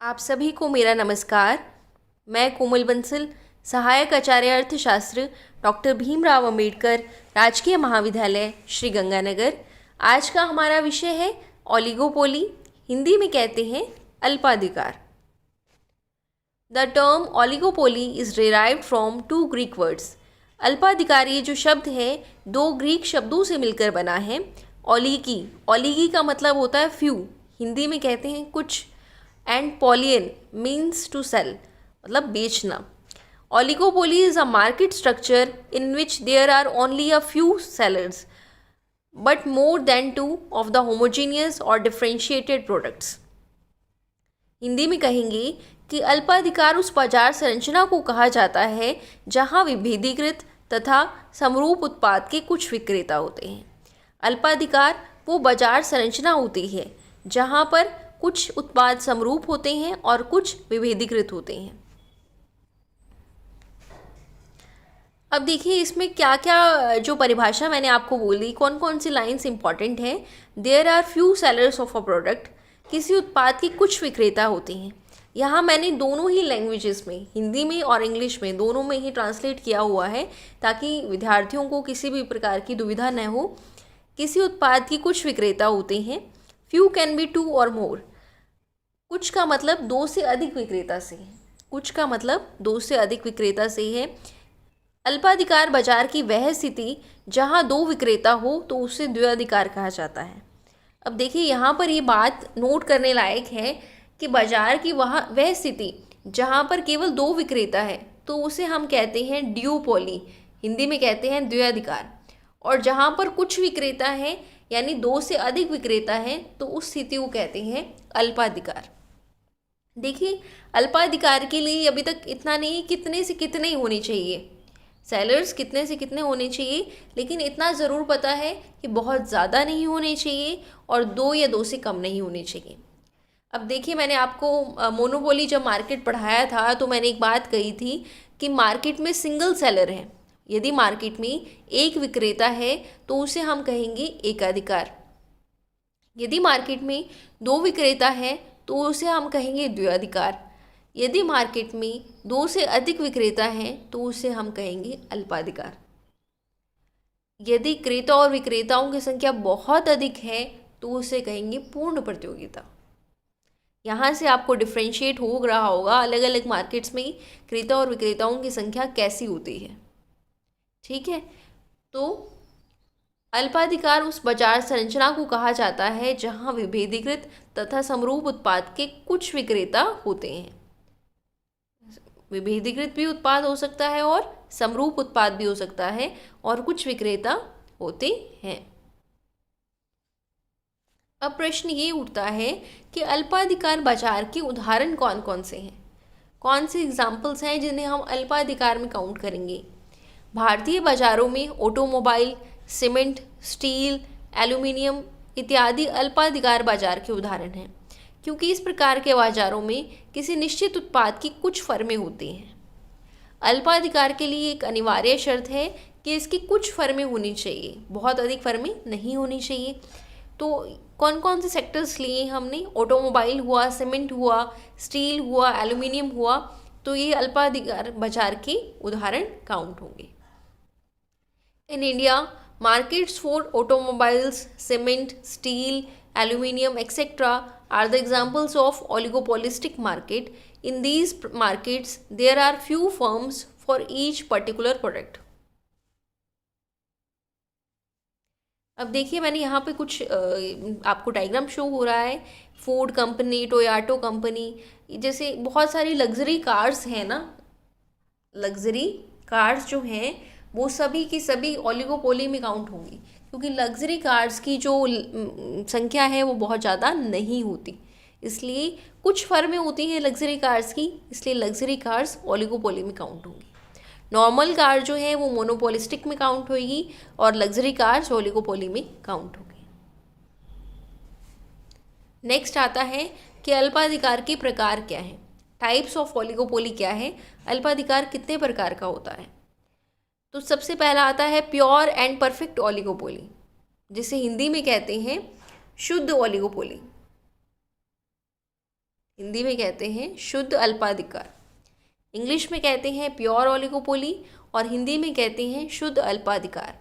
आप सभी को मेरा नमस्कार। मैं कोमल बंसल, सहायक आचार्य अर्थशास्त्र, डॉक्टर भीमराव अंबेडकर राजकीय महाविद्यालय श्री गंगानगर। आज का हमारा विषय है ओलिगोपोली, हिंदी में कहते हैं अल्पाधिकार। The term oligopoly is derived from two Greek words. अल्पाधिकार ये जो शब्द है दो ग्रीक शब्दों से मिलकर बना है। ओलिगी, ओलिगी का मतलब होता है फ्यू, हिंदी में कहते हैं कुछ, and polein means to sell, मतलब बेचना। Oligopoly is a market structure in which there are only a few sellers but more than two of the homogeneous और डिफ्रेंशिएटेड प्रोडक्ट्स। हिंदी में कहेंगे कि अल्पाधिकार उस बाजार संरचना को कहा जाता है जहां विभेदीकृत तथा समरूप उत्पाद के कुछ विक्रेता होते हैं। अल्पाधिकार वो बाजार संरचना होती है जहां पर कुछ उत्पाद समरूप होते हैं और कुछ विभेदीकृत होते हैं। अब देखिए इसमें क्या क्या जो परिभाषा मैंने आपको बोली, कौन कौन सी लाइंस इंपॉर्टेंट हैं। There are few sellers of a product, किसी उत्पाद के कुछ विक्रेता होते हैं। यहाँ मैंने दोनों ही लैंग्वेजेस में, हिंदी में और इंग्लिश में, दोनों में ही ट्रांसलेट किया हुआ है ताकि विद्यार्थियों को किसी भी प्रकार की दुविधा न हो। किसी उत्पाद की कुछ विक्रेता होते हैं। फ्यू कैन बी टू और मोर। कुछ का मतलब दो से अधिक विक्रेता से है। कुछ का मतलब दो से अधिक विक्रेता से है। अल्पाधिकार बाजार की वह स्थिति जहां दो विक्रेता हो तो उसे द्वैधाधिकार कहा जाता है। अब देखिए यहाँ पर ये बात नोट करने लायक है कि बाजार की वह स्थिति जहां पर केवल दो विक्रेता है तो उसे हम कहते हैं ड्यूपोली, हिंदी में कहते हैं द्वैधाधिकार। और जहां पर कुछ विक्रेता हैं यानी दो से अधिक विक्रेता हैं तो उस स्थिति को कहते हैं अल्पाधिकार। देखिए अल्पाधिकार के लिए अभी तक इतना नहीं, कितने से कितने होने चाहिए सेलर्स, कितने से कितने होने चाहिए, लेकिन इतना ज़रूर पता है कि बहुत ज़्यादा नहीं होने चाहिए और दो या दो से कम नहीं होने चाहिए। अब देखिए मैंने आपको मोनोपोली जब मार्केट पढ़ाया था तो मैंने एक बात कही थी कि मार्केट में सिंगल सेलर है। यदि मार्केट में एक विक्रेता है तो उसे हम कहेंगे एकाधिकार। यदि मार्केट में दो विक्रेता है तो उसे हम कहेंगे द्वैधाधिकार। यदि मार्केट में दो से अधिक विक्रेता हैं तो उसे हम कहेंगे अल्पाधिकार। यदि क्रेता और विक्रेताओं की संख्या बहुत अधिक है तो उसे कहेंगे पूर्ण प्रतियोगिता। यहाँ से आपको डिफ्रेंशिएट हो रहा होगा अलग अलग मार्केट्स में क्रेता और विक्रेताओं की संख्या कैसी होती है। ठीक है, तो अल्पाधिकार उस बाजार संरचना को कहा जाता है जहां विभेदीकृत तथा समरूप उत्पाद के कुछ विक्रेता होते हैं। विभेदीकृत भी उत्पाद हो सकता है और समरूप उत्पाद भी हो सकता है और कुछ विक्रेता होते हैं। अब प्रश्न ये उठता है कि अल्पाधिकार बाजार के उदाहरण कौन कौन से हैं, कौन से एग्जाम्पल्स हैं जिन्हें हम अल्पाधिकार में काउंट करेंगे। भारतीय बाजारों में ऑटोमोबाइल, सीमेंट, स्टील, एल्यूमिनियम इत्यादि अल्पाधिकार बाजार के उदाहरण हैं, क्योंकि इस प्रकार के बाजारों में किसी निश्चित उत्पाद की कुछ फर्में होती हैं। अल्पाधिकार के लिए एक अनिवार्य शर्त है कि इसकी कुछ फर्में होनी चाहिए, बहुत अधिक फर्में नहीं होनी चाहिए। तो कौन कौन से सेक्टर्स लिए हमने, ऑटोमोबाइल हुआ, सीमेंट हुआ, स्टील हुआ, एल्यूमिनियम हुआ, तो ये अल्पाधिकार बाजार के उदाहरण काउंट होंगे। In India, markets for automobiles, cement, steel, aluminum, etc. are the examples of oligopolistic market. In these markets, there are few firms for each particular product. अब देखिए मैंने यहाँ पे कुछ आपको डायग्राम शो हो रहा है। फोर्ड कंपनी, टोयोटा कंपनी, जैसे बहुत सारी लग्जरी कार्स हैं ना, लग्जरी कार्स जो हैं वो सभी की सभी ओलिगोपोली में काउंट होंगी, क्योंकि लग्जरी कार्स की जो संख्या है वो बहुत ज़्यादा नहीं होती, इसलिए कुछ फर्में होती हैं लग्जरी कार्स की, इसलिए लग्जरी कार्स ओलिगोपोली में काउंट होंगी। नॉर्मल कार जो है वो मोनोपोलिस्टिक में काउंट होगी और लग्जरी कार्स ओलिगोपोली में काउंट होगी। नेक्स्ट आता है कि अल्पाधिकार के प्रकार क्या हैं, टाइप्स ऑफ ओलिगोपोली क्या है, अल्पाधिकार कितने प्रकार का होता है। तो सबसे पहला आता है प्योर एंड परफेक्ट ओलिगोपोली, जिसे हिंदी में कहते हैं शुद्ध ओलिगोपोली। हिंदी में कहते हैं शुद्ध अल्पाधिकार। इंग्लिश में कहते हैं प्योर ओलिगोपोली और हिंदी में कहते हैं शुद्ध अल्पाधिकार।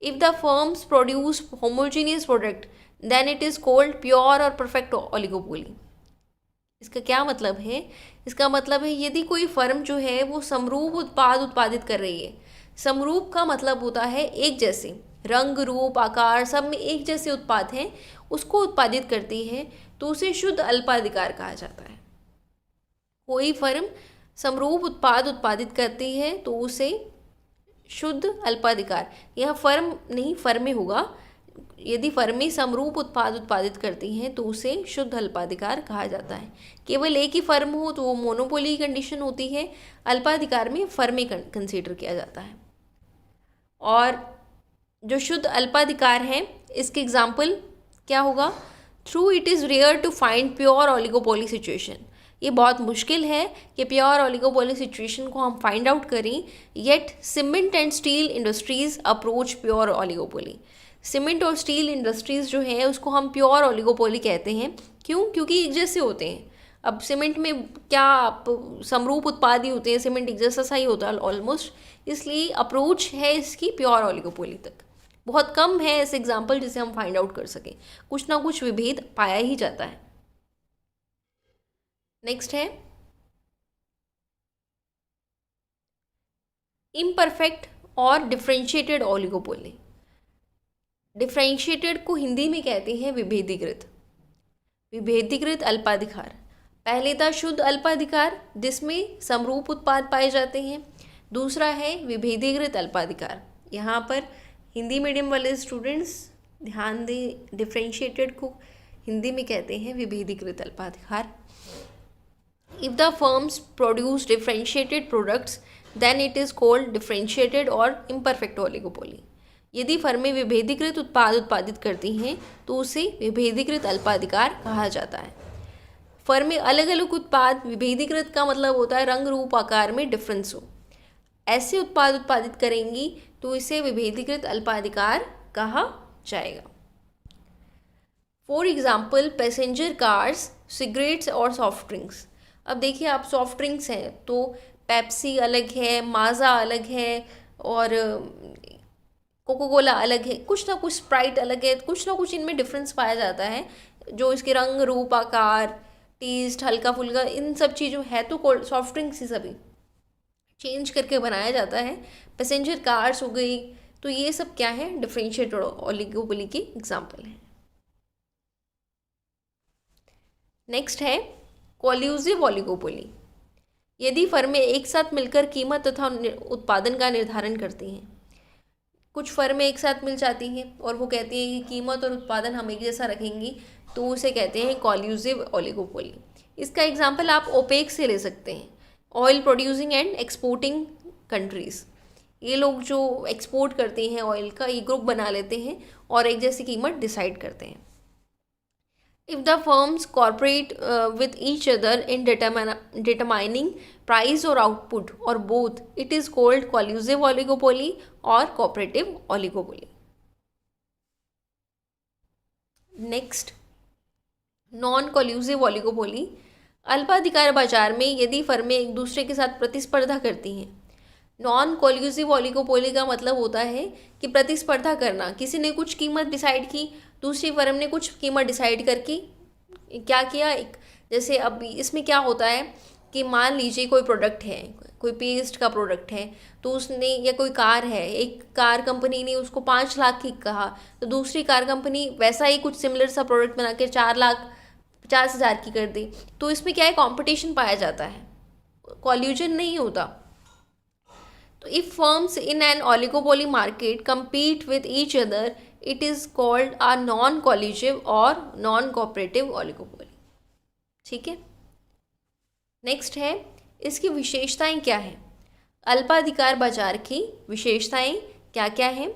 If the firms produce homogeneous product then it is called pure or perfect oligopoly. इसका क्या मतलब है? इसका मतलब है यदि कोई फर्म जो है वो समरूप उत्पाद उत्पादित कर रही है। समरूप का मतलब होता है एक जैसे, रंग रूप आकार सब में एक जैसे उत्पाद हैं, उसको उत्पादित करती है तो उसे शुद्ध अल्पाधिकार कहा जाता है। कोई फर्म समरूप उत्पाद उत्पादित करती है तो उसे शुद्ध अल्पाधिकार, यह फर्म नहीं फर्में होगा, यदि फर्में समरूप उत्पाद उत्पादित करती हैं तो उसे शुद्ध अल्पाधिकार कहा जाता है। केवल एक ही फर्म हो तो वो मोनोपोली कंडीशन होती है, अल्पाधिकार में फर्में कंसीडर किया जाता है। और जो शुद्ध अल्पाधिकार है इसके एग्जाम्पल क्या होगा? Through it is rare to find pure oligopoly situation. ये बहुत मुश्किल है कि प्योर ओलिगोपोली सिचुएशन को हम फाइंड आउट करें, yet cement and steel industries approach pure oligopoly. Cement और स्टील इंडस्ट्रीज़ जो है उसको हम प्योर ओलिगोपोली कहते हैं। क्यों? क्योंकि एक जैसे होते हैं। अब सीमेंट में क्या समरूप उत्पाद ही होते हैं, सीमेंट एक जैसा सा ही होता है ऑलमोस्ट, इसलिए अप्रोच है इसकी प्योर ओलिगोपोली तक। बहुत कम है ऐसे एग्जाम्पल जिसे हम फाइंड आउट कर सकें, कुछ ना कुछ विभेद पाया ही जाता है। नेक्स्ट है इम्परफेक्ट और डिफरेंशिएटेड ओलिगोपोली। डिफरेंशिएटेड को हिंदी में कहते हैं विभेदीकृत। विभेदीकृत अल्पाधिकार, पहले था शुद्ध अल्पाधिकार जिसमें समरूप उत्पाद पाए जाते हैं, दूसरा है विभेदीकृत अल्पाधिकार। यहाँ पर हिंदी मीडियम वाले स्टूडेंट्स ध्यान दें, डिफरेंशिएटेड को हिंदी में कहते हैं विभेदीकृत अल्पाधिकार। If the firms produce differentiated products then it is called differentiated or imperfect oligopoly. यदि फर्में विभेदीकृत उत्पाद उत्पादित करती हैं तो उसे विभेदीकृत अल्पाधिकार कहा जाता है। फर्में अलग अलग उत्पाद, विभेदीकृत का मतलब होता है रंग रूप आकार में डिफरेंस हो, ऐसे उत्पाद उत्पादित करेंगी तो इसे विभेदीकृत अल्पाधिकार कहा जाएगा। For example passenger cars, cigarettes और सॉफ्ट ड्रिंक्स। अब देखिए आप सॉफ्ट ड्रिंक्स हैं तो पेप्सी अलग है, माज़ा अलग है और कोको कोला अलग है, कुछ ना कुछ स्प्राइट अलग है, कुछ ना कुछ इनमें डिफरेंस पाया जाता है। जो इसके रंग रूप आकार, टेस्ट, हल्का फुल्का, इन सब चीज़ों है तो सॉफ्ट ड्रिंक्स ही सभी चेंज करके बनाया जाता है। पैसेंजर कार्स हो गई, तो ये सब क्या है? डिफरेंशिएटेड ओलिगोपोली के एग्जाम्पल हैं। नेक्स्ट है कोल्यूसिव ओलिगोपोली। यदि फर्में एक साथ मिलकर कीमत तथा उत्पादन का निर्धारण करती हैं। कुछ फर्में एक साथ मिल जाती हैं और वो कहती हैं कि कीमत और उत्पादन हम एक जैसा रखेंगी, तो उसे कहते हैं कोल्यूसिव ओलिगोपोली। इसका एग्जाम्पल आप ओपेक से ले सकते हैं, oil producing and exporting countries. ये लोग जो एक्सपोर्ट करते हैं ऑयल का, ये ग्रुप बना लेते हैं और एक जैसी कीमत डिसाइड करते हैं। If the firms cooperate with each other in determining price or output or both, it is called collusive oligopoly or cooperative oligopoly. Next, non-collusive oligopoly। अल्पाधिकार बाजार में यदि फर्में एक दूसरे के साथ प्रतिस्पर्धा करती हैं। नॉन कोल्यूसिव ओलिगोपोली का मतलब होता है कि प्रतिस्पर्धा करना, किसी ने कुछ कीमत डिसाइड की, दूसरी फर्म ने कुछ कीमत डिसाइड करके क्या किया, जैसे अब इसमें क्या होता है कि मान लीजिए कोई प्रोडक्ट है, कोई पेस्ट का प्रोडक्ट है, तो उसने, या कोई कार है, एक कार कंपनी ने उसको 5 लाख की कहा, तो दूसरी कार कंपनी वैसा ही कुछ सिमिलर सा प्रोडक्ट बना के 4,50,000 की कर दे, तो इसमें क्या है, कंपटीशन पाया जाता है, कॉल्यूजन नहीं होता। तो if firms in an oligopoly market compete with each other, it is called a non-collusive और non-cooperative oligopoly। ठीक है। नेक्स्ट है इसकी विशेषताएं क्या हैं। अल्पाधिकार बाजार की विशेषताएं क्या क्या हैं?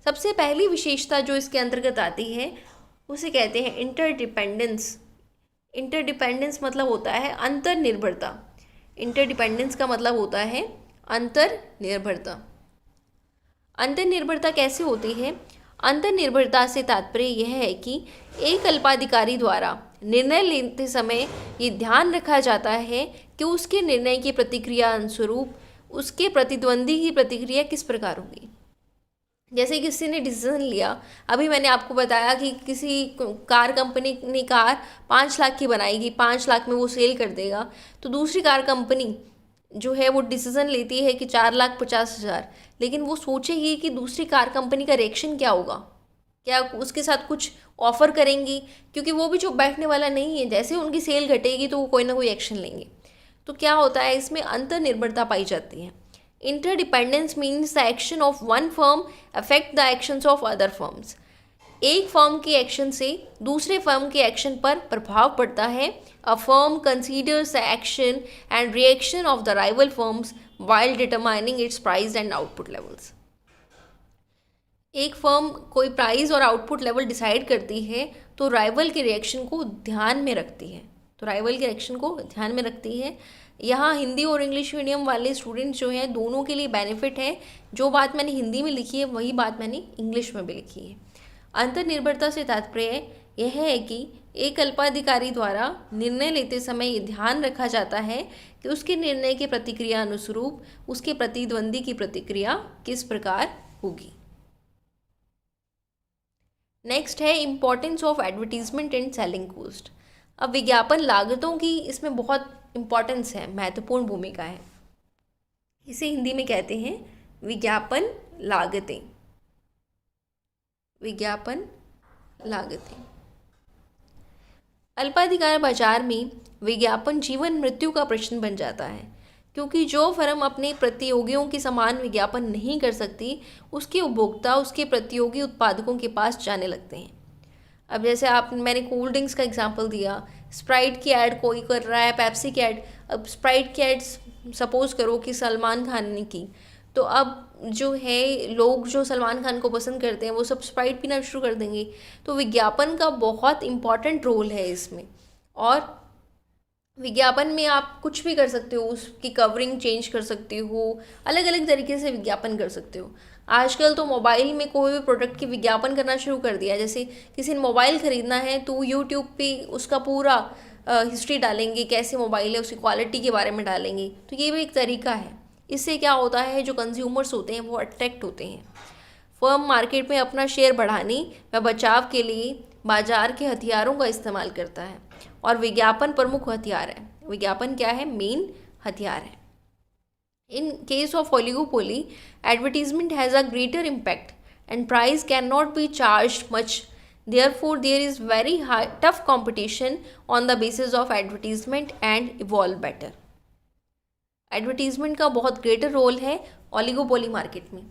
सबसे पहली विशेषता जो इसके अंतर्गत आती है उसे कहते हैं इंटरडिपेंडेंस। इंटरडिपेंडेंस मतलब होता है अंतर्निर्भरता। इंटरडिपेंडेंस का मतलब होता है अंतर्निर्भरता। अंतर्निर्भरता कैसे होती है? अंतर्निर्भरता से तात्पर्य यह है कि एक अल्पाधिकारी द्वारा निर्णय लेते समय ये ध्यान रखा जाता है कि उसके निर्णय की प्रतिक्रिया अनुरूप उसके प्रतिद्वंदी की प्रतिक्रिया किस प्रकार होगी। जैसे किसी ने डिसीजन लिया, अभी मैंने आपको बताया कि किसी कार कंपनी ने कार 5 लाख की बनाएगी, 5 लाख में वो सेल कर देगा, तो दूसरी कार कंपनी जो है वो डिसीजन लेती है कि 4,50,000, लेकिन वो सोचेगी कि दूसरी कार कंपनी का रिएक्शन क्या होगा, क्या उसके साथ कुछ ऑफ़र करेंगी, क्योंकि वो भी जो बैठने वाला नहीं है, जैसे उनकी सेल घटेगी तो वो कोई ना कोई एक्शन लेंगे। तो क्या होता है, इसमें अंतर्निर्भरता पाई जाती है। Interdependence means the action of one firm affect the actions of other firms. एक फर्म के एक्शन से दूसरे फर्म के एक्शन पर प्रभाव पड़ता है। A firm considers the action and reaction of the rival firms while determining it's price and output levels. एक फर्म कोई प्राइस और आउटपुट लेवल डिसाइड करती है तो राइवल के रिएक्शन को ध्यान में रखती है। यहाँ हिंदी और इंग्लिश मीडियम वाले स्टूडेंट्स जो हैं दोनों के लिए बेनिफिट है। जो बात मैंने हिंदी में लिखी है वही बात मैंने इंग्लिश में भी लिखी है। अंतर्निर्भरता से तात्पर्य यह है कि एक अल्पाधिकारी द्वारा निर्णय लेते समय ये ध्यान रखा जाता है कि उसके निर्णय के प्रतिक्रिया अनुरूप उसके प्रतिद्वंदी की प्रतिक्रिया किस प्रकार होगी। नेक्स्ट है importance of advertisement and selling cost. अब विज्ञापन लागतों की इसमें बहुत इम्पोर्टेंस है, महत्वपूर्ण भूमिका है। इसे हिंदी में कहते हैं विज्ञापन लागतें। अल्पाधिकार बाजार में विज्ञापन जीवन मृत्यु का प्रश्न बन जाता है, क्योंकि जो फर्म अपने प्रतियोगियों के समान विज्ञापन नहीं कर सकती उसके उपभोक्ता उसके प्रतियोगी उत्पादकों के पास जाने लगते हैं। अब जैसे मैंने कोल्ड ड्रिंक्स का एग्जांपल दिया, स्प्राइट की ऐड कोई कर रहा है, पेप्सी की ऐड। अब स्प्राइट की ऐड सपोज़ करो कि सलमान खान ने की, तो अब जो है लोग जो सलमान खान को पसंद करते हैं वो सब स्प्राइट पीना शुरू कर देंगे। तो विज्ञापन का बहुत इम्पॉर्टेंट रोल है इसमें। और विज्ञापन में आप कुछ भी कर सकते हो, उसकी कवरिंग चेंज कर सकते हो, अलग अलग तरीके से विज्ञापन कर सकते हो। आजकल तो मोबाइल में कोई भी प्रोडक्ट की विज्ञापन करना शुरू कर दिया। जैसे किसी ने मोबाइल ख़रीदना है तो यूट्यूब पे उसका पूरा हिस्ट्री डालेंगे, कैसे मोबाइल है, उसकी क्वालिटी के बारे में डालेंगे। तो ये भी एक तरीका है। इससे क्या होता है, जो कंज्यूमर्स होते हैं वो अट्रैक्ट होते हैं। फर्म मार्केट में अपना शेयर बढ़ाने व बचाव के लिए बाजार के हथियारों का इस्तेमाल करता है, और विज्ञापन प्रमुख हथियार है। विज्ञापन क्या है, मेन हथियार है। In case of oligopoly, advertisement has a greater impact and price cannot be charged much. Therefore, there is very tough competition on the basis of advertisement and evolve better. Advertisement का बहुत greater role है oligopoly market में।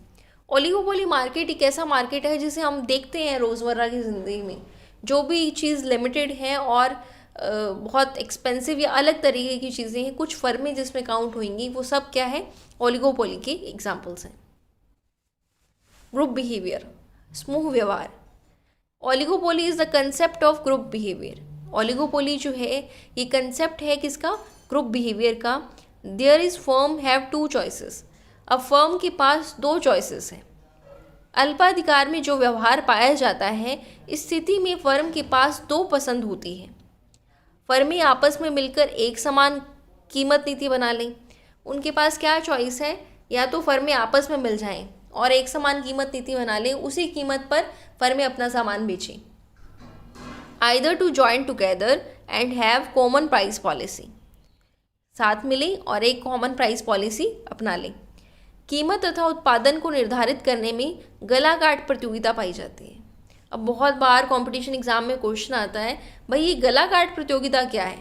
oligopoly market एक ऐसा market है जिसे हम देखते हैं रोज़मर्रा की ज़िंदगी में। जो भी चीज़ लिमिटेड है और बहुत एक्सपेंसिव या अलग तरीके की चीज़ें हैं, कुछ फर्में जिसमें काउंट होंगी, वो सब क्या है, ओलिगोपोली के एग्जांपल्स हैं। ग्रुप बिहेवियर, समूह व्यवहार। Oligopoly is the concept of group behaviour. Oligopoly जो है ये कंसेप्ट है किसका, ग्रुप बिहेवियर का। There is firm have two choices. अब फर्म के पास 2 चॉइसेस हैं। अल्पाधिकार में जो व्यवहार पाया जाता है, इस स्थिति में फर्म के पास 2 पसंद होती है। फर्में आपस में मिलकर एक समान कीमत नीति बना लें। उनके पास क्या चॉइस है, या तो फर्में आपस में मिल जाएं और एक समान कीमत नीति बना लें, उसी कीमत पर फर्में अपना सामान बेचें। Either to join together and have common price policy. साथ मिलें और एक कॉमन प्राइस पॉलिसी अपना लें। कीमत तथा उत्पादन को निर्धारित करने में गलाकाट प्रतियोगिता पाई जाती है। अब बहुत बार कंपटीशन एग्जाम में क्वेश्चन आता है, भाई ये गलाकाट प्रतियोगिता क्या है,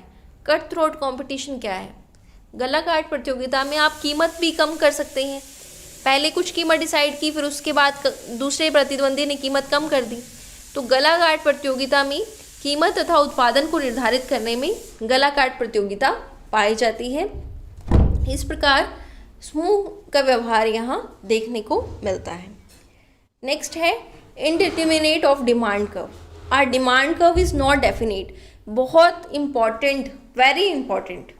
कट थ्रोट कंपटीशन क्या है। गलाकाट प्रतियोगिता में आप कीमत भी कम कर सकते हैं। पहले कुछ कीमत डिसाइड की, फिर उसके बाद दूसरे प्रतिद्वंदी ने कीमत कम कर दी। तो गलाकाट प्रतियोगिता में कीमत तथा उत्पादन को निर्धारित करने में गलाकाट प्रतियोगिता पाई जाती है। इस प्रकार समूह का व्यवहार यहाँ देखने को मिलता है। नेक्स्ट है indeterminate of demand curve. Or demand curve is not definite. बहुत इम्पॉर्टेंट, वेरी इम्पॉर्टेंट,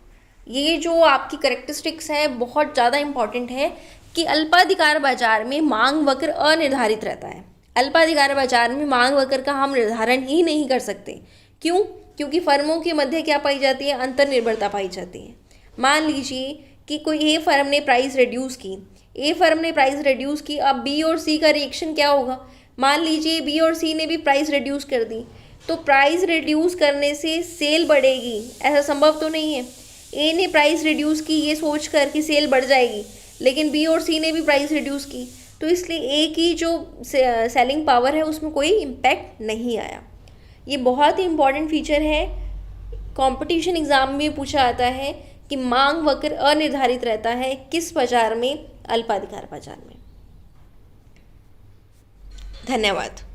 ये जो आपकी करेक्टरिस्टिक्स है बहुत ज़्यादा इम्पॉर्टेंट है कि अल्पाधिकार बाजार में मांग वक्र अनिर्धारित रहता है। अल्पाधिकार बाजार में मांग वक्र का हम निर्धारण ही नहीं कर सकते। क्यों? क्योंकि फर्मों के मध्य क्या पाई जाती है? अंतर्निर्भरता पाई जाती है। मान लीजिए कि कोई ए फर्म ने प्राइस रिड्यूस की, अब बी और सी का रिएक्शन क्या होगा? मान लीजिए बी और सी ने भी प्राइस रिड्यूस कर दी, तो प्राइस रिड्यूस करने से सेल बढ़ेगी, ऐसा संभव तो नहीं है। ए ने प्राइस रिड्यूस की ये सोच कर कि सेल बढ़ जाएगी, लेकिन बी और सी ने भी प्राइस रिड्यूस की, तो इसलिए ए की जो सेलिंग पावर है उसमें कोई इम्पैक्ट नहीं आया। ये बहुत ही इम्पॉर्टेंट फीचर है, कंपटीशन एग्जाम में पूछा आता है कि मांग वक्र अनिर्धारित रहता है किस बाजार में? अल्पाधिकार बाजार में। धन्यवाद।